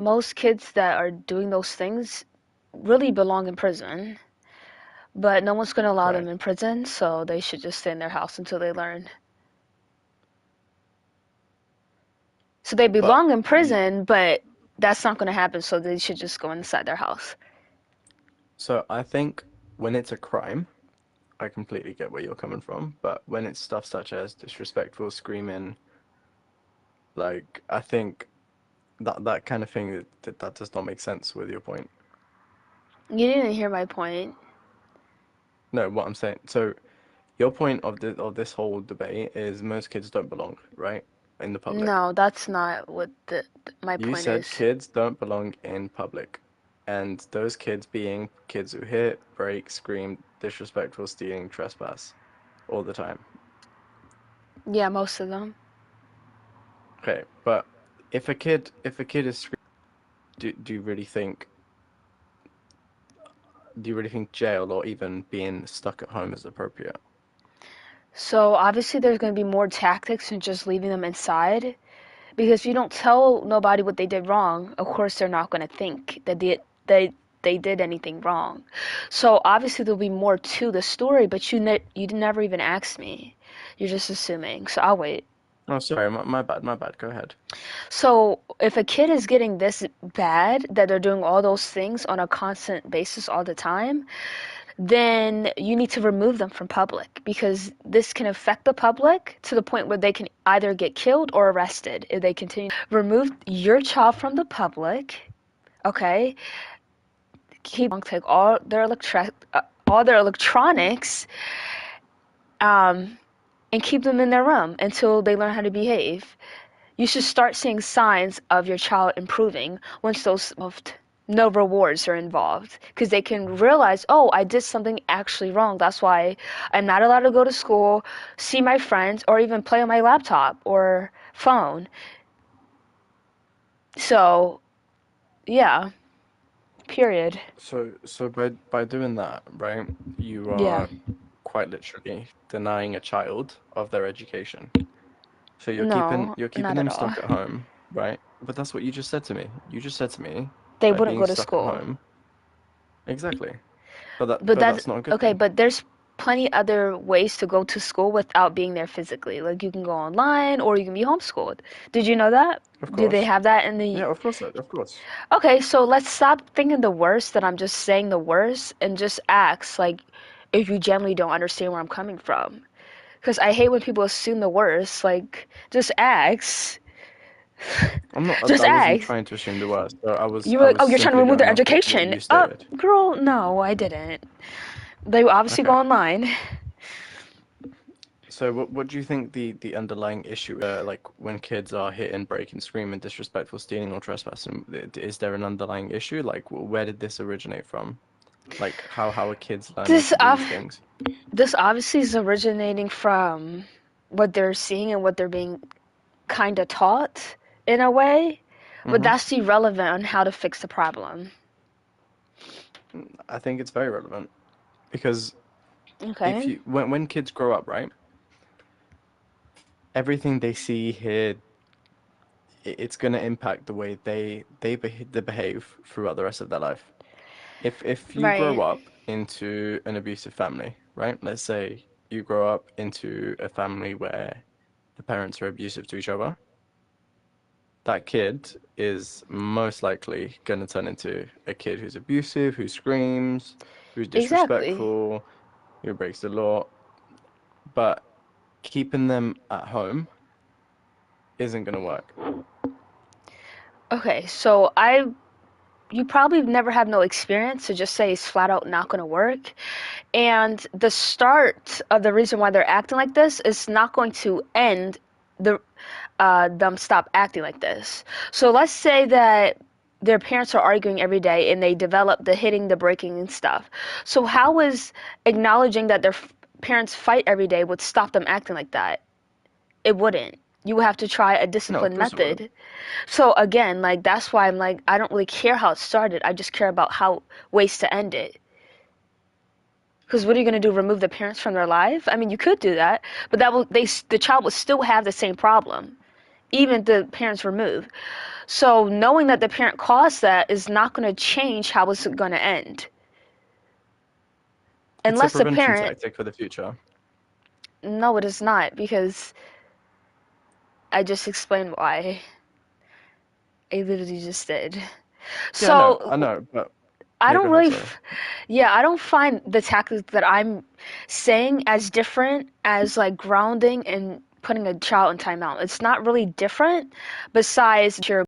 most kids that are doing those things really belong in prison, but no one's going to allow them Right. in prison, so they should just stay in their house until they learn. So they But belong in you, prison, but that's not going to happen, so they should just go inside their house. so I think when it's a crime, I completely get where you're coming from. But when it's stuff such as disrespectful, screaming, like I think that kind of thing that does not make sense with your point. You didn't hear my point. No, what I'm saying. So your point of this whole debate is most kids don't belong, right? In the public. No, that's not what my You point said is. kids don't belong in public. And those kids being kids who hit, break, scream, disrespectful, stealing, trespass all the time. Yeah, most of them. Okay, but if a kid is screaming, do you really think jail or even being stuck at home is appropriate? So obviously there's going to be more tactics than just leaving them inside. Because if you don't tell nobody what they did wrong, of course they're not going to think that they did anything wrong. So obviously there'll be more to the story, but you never even asked me. You're just assuming. So I'll wait. Oh, sorry, my bad, my bad. Go ahead. So if a kid is getting this bad that they're doing all those things on a constant basis all the time, then you need to remove them from public because this can affect the public to the point where they can either get killed or arrested if they continue. Remove your child from the public, okay? Take all their electronics, um, and keep them in their room until they learn how to behave. You should start seeing signs of your child improving once those no rewards are involved because they can realize, oh, I did something actually wrong. That's why I'm not allowed to go to school, see my friends, or even play on my laptop or phone. So, yeah, period. So by doing that, right, you Yeah. are quite literally denying a child of their education. So No, you're keeping not at them all. stuck at home, right? But that's what you just said to me. You just said to me They that wouldn't being go to stuck at school. home, exactly. But But that's that's not a good okay, thing. but there's plenty other ways to go to school without being there physically. Like you can go online or you can be homeschooled. Did you know that? Of Do they course. have that in the Yeah, of course, of course. Okay, so let's stop thinking the worst that I'm just saying the worst and just ask like if you generally don't understand where I'm coming from. Because I hate when people assume the worst. Like just ask. I'm not. Just I wasn't ask. trying to assume the worst. So You were I like, was oh, you're trying to simply remove their going off what education. you stated. Girl, no, I didn't. They will obviously go Okay. online. So what do you think the underlying issue like when kids are hitting, breaking, screaming, disrespectful, stealing, or trespassing? Is there an underlying issue? Like where did this originate from? Like how are kids learning This to do these ob- things? this obviously is originating from what they're seeing and what they're being kind of taught in a way, but Hmm. that's irrelevant on how to fix the problem. I think it's very relevant because if Okay? you when kids grow up, right, everything they see, hear, it's going to impact the way they behave throughout the rest of their life. If you grow Right. up into an abusive family, right? Let's say you grow up into a family where the parents are abusive to each other, that kid is most likely going to turn into a kid who's abusive, who screams, who's Exactly. disrespectful, who breaks the law. But keeping them at home isn't going to work. Okay, so I you probably never have no experience to just say it's flat out not going to work. And the start of the reason why they're acting like this is not going to end the them stop acting like this. So let's say that their parents are arguing every day and they develop the hitting, the breaking, and stuff. So how is acknowledging that their parents fight every day would stop them acting like that? It wouldn't. You would have to try a No, of disciplined course it wouldn't. method. So again, like that's why I'm like I don't really care how it started. I just care about how ways to end it. Because what are you gonna do? Remove the parents from their life? I mean, you could do that, but that will the child will still have the same problem, even if the parents remove. So knowing that the parent caused that is not going to change how it's going to end. It's a Unless the prevention parent, tactic for the future. no, it is not, because I just explained why. I literally just did. Yeah, I So know, but I yeah, go don't ahead, really, sorry. yeah, I don't find the tactics that I'm saying as different as like grounding and putting a child in timeout. It's not really different besides you're